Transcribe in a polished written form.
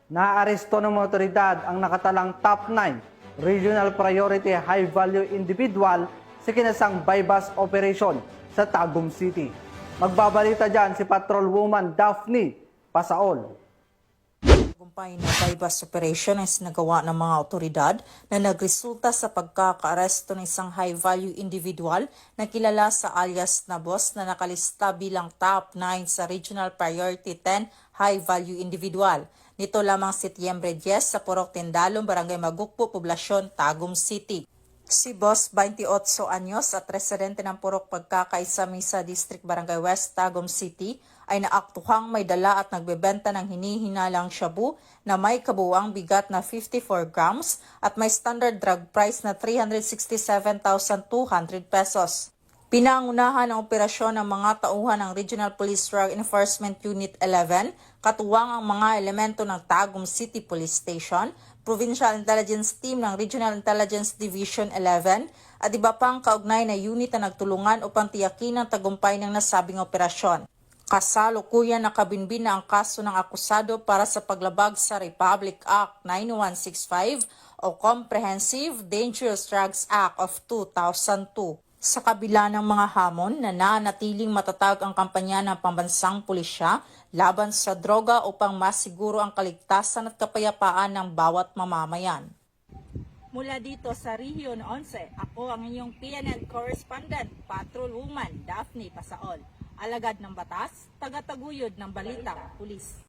Naaresto ng mga otoridad ang nakatalang top 9 regional priority high-value individual sa kinasang bypass operation sa Tagum City. Magbabalita dyan si Patrolwoman Daphne Pasaol. Tagumpay na bypass operation ang sinagawa ng mga otoridad na nagresulta sa pagkakaaresto ng isang high-value individual na kilala sa alias na boss na nakalista bilang top 9 sa Regional Priority 10 high-value individual. Nito lamang Setyembre 10 sa Purok Tindalong, Barangay Magukpo, Poblasyon, Tagum City. Si Boss 28 anyos at residente ng Purok Pagkakaisami sa District Barangay West, Tagum City ay naaktuhang may dala at nagbebenta ng hinihinalang shabu na may kabuuang bigat na 54 grams at may standard drug price na 367,200 pesos. Pinangunahan ang operasyon ng mga tauhan ng Regional Police Drug Enforcement Unit 11, katuwang ang mga elemento ng Tagum City Police Station, Provincial Intelligence Team ng Regional Intelligence Division 11 at iba pang kaugnay na unit na nagtulungan upang tiyakin ang tagumpay ng nasabing operasyon. Kasalukuyan nakabinbin na ang kaso ng akusado para sa paglabag sa Republic Act 9165 o Comprehensive Dangerous Drugs Act of 2002. Sa kabila ng mga hamon na nanatiling matatag ang kampanya ng pambansang pulisya laban sa droga upang masiguro ang kaligtasan at kapayapaan ng bawat mamamayan. Mula dito sa Region 11, ako ang inyong PNN correspondent, Patrolwoman Daphne Pasaol. Alagad ng batas, tagataguyod ng balitang pulis.